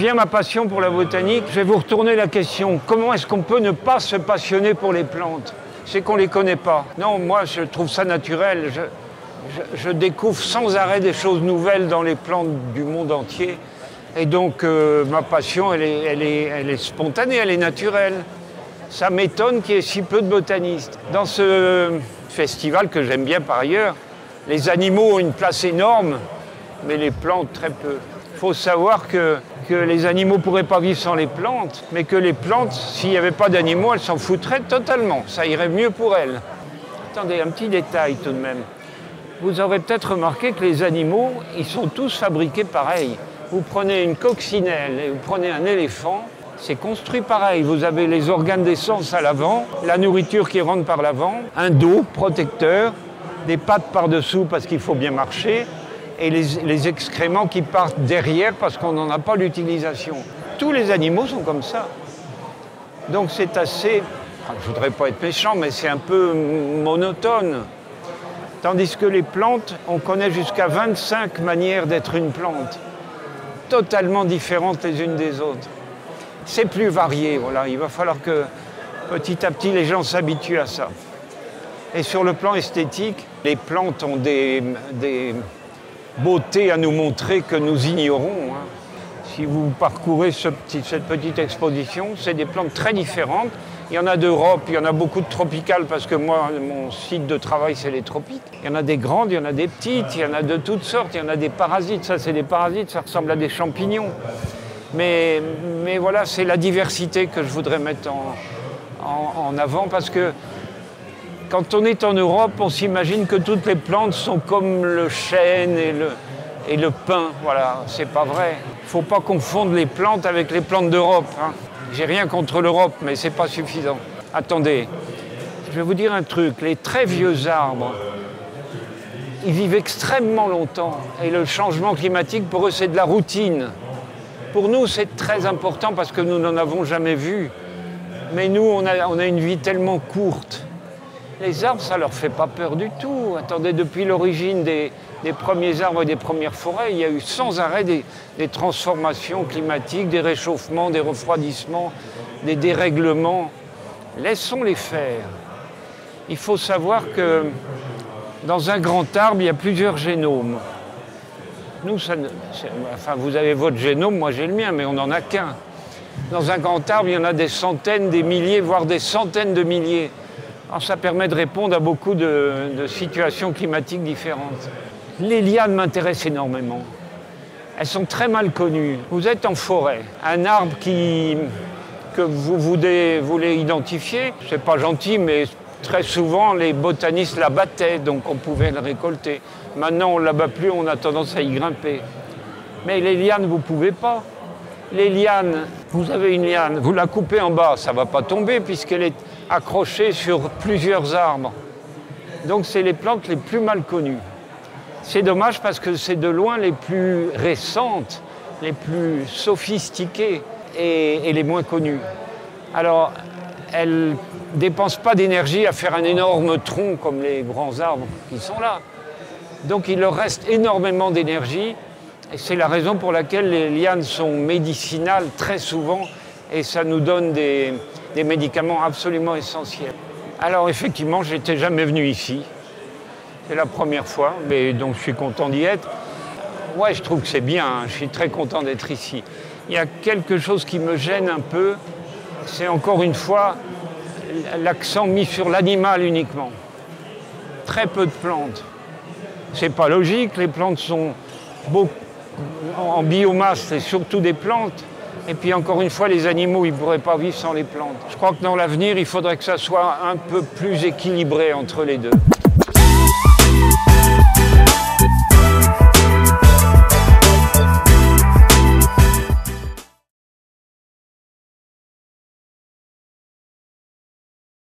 vient ma passion pour la botanique, je vais vous retourner la question. Comment est-ce qu'on peut ne pas se passionner pour les plantes? C'est qu'on ne les connaît pas. Non, moi, je trouve ça naturel. Je découvre sans arrêt des choses nouvelles dans les plantes du monde entier. Et donc, ma passion, elle est spontanée, elle est naturelle. Ça m'étonne qu'il y ait si peu de botanistes. Dans ce festival, que j'aime bien par ailleurs, les animaux ont une place énorme, mais les plantes, très peu. Il faut savoir que les animaux ne pourraient pas vivre sans les plantes, mais que les plantes, s'il n'y avait pas d'animaux, elles s'en foutraient totalement. Ça irait mieux pour elles. Attendez, un petit détail tout de même. Vous aurez peut-être remarqué que les animaux, ils sont tous fabriqués pareil. Vous prenez une coccinelle et vous prenez un éléphant, c'est construit pareil. Vous avez les organes d'essence à l'avant, la nourriture qui rentre par l'avant, un dos protecteur, des pattes par-dessous parce qu'il faut bien marcher, et les excréments qui partent derrière parce qu'on n'en a pas l'utilisation. Tous les animaux sont comme ça. Donc c'est assez, je ne voudrais pas être méchant, mais c'est un peu monotone. Tandis que les plantes, on connaît jusqu'à 25 manières d'être une plante, totalement différentes les unes des autres. C'est plus varié, voilà. Il va falloir que petit à petit les gens s'habituent à ça. Et sur le plan esthétique, les plantes ont des beautés à nous montrer que nous ignorons. Si vous parcourez cette petite exposition, c'est des plantes très différentes. Il y en a d'Europe, il y en a beaucoup de tropicales parce que moi, mon site de travail, c'est les tropiques. Il y en a des grandes, il y en a des petites, il y en a de toutes sortes, il y en a des parasites. Ça, c'est des parasites, ça ressemble à des champignons. Mais voilà, c'est la diversité que je voudrais mettre en avant parce que quand on est en Europe, on s'imagine que toutes les plantes sont comme le chêne et le pin. Voilà, c'est pas vrai. Il ne faut pas confondre les plantes avec les plantes d'Europe. J'ai rien contre l'Europe, mais c'est pas suffisant. Attendez, je vais vous dire un truc. Les très vieux arbres, ils vivent extrêmement longtemps. Et le changement climatique, pour eux, c'est de la routine. Pour nous, c'est très important parce que nous n'en avons jamais vu. Mais nous, on a une vie tellement courte. Les arbres, ça ne leur fait pas peur du tout. Attendez, depuis l'origine des premiers arbres et des premières forêts, il y a eu sans arrêt des transformations climatiques, des réchauffements, des refroidissements, des dérèglements. Laissons-les faire. Il faut savoir que dans un grand arbre, il y a plusieurs génomes. Nous, vous avez votre génome, moi j'ai le mien, mais on n'en a qu'un. Dans un grand arbre, il y en a des centaines, des milliers, voire des centaines de milliers. Alors, ça permet de répondre à beaucoup de situations climatiques différentes. Les lianes m'intéressent énormément. Elles sont très mal connues. Vous êtes en forêt. Un arbre que vous voulez identifier, c'est pas gentil, mais très souvent, les botanistes l'abattaient, donc on pouvait le récolter. Maintenant, on ne l'abat plus, on a tendance à y grimper. Mais les lianes, vous ne pouvez pas. Les lianes, vous avez une liane, vous la coupez en bas, ça ne va pas tomber puisqu'elle est accrochée sur plusieurs arbres. Donc, c'est les plantes les plus mal connues. C'est dommage parce que c'est de loin les plus récentes, les plus sophistiquées et les moins connues. Alors, elles ne dépensent pas d'énergie à faire un énorme tronc comme les grands arbres qui sont là. Donc, il leur reste énormément d'énergie. Et c'est la raison pour laquelle les lianes sont médicinales très souvent et ça nous donne des médicaments absolument essentiels. Alors effectivement, je n'étais jamais venu ici. C'est la première fois, mais donc je suis content d'y être. Ouais, je trouve que c'est bien, je suis très content d'être ici. Il y a quelque chose qui me gêne un peu, c'est encore une fois l'accent mis sur l'animal uniquement. Très peu de plantes. C'est pas logique, les plantes sont beaucoup. En biomasse, c'est surtout des plantes. Et puis encore une fois, les animaux, ils ne pourraient pas vivre sans les plantes. Je crois que dans l'avenir, il faudrait que ça soit un peu plus équilibré entre les deux.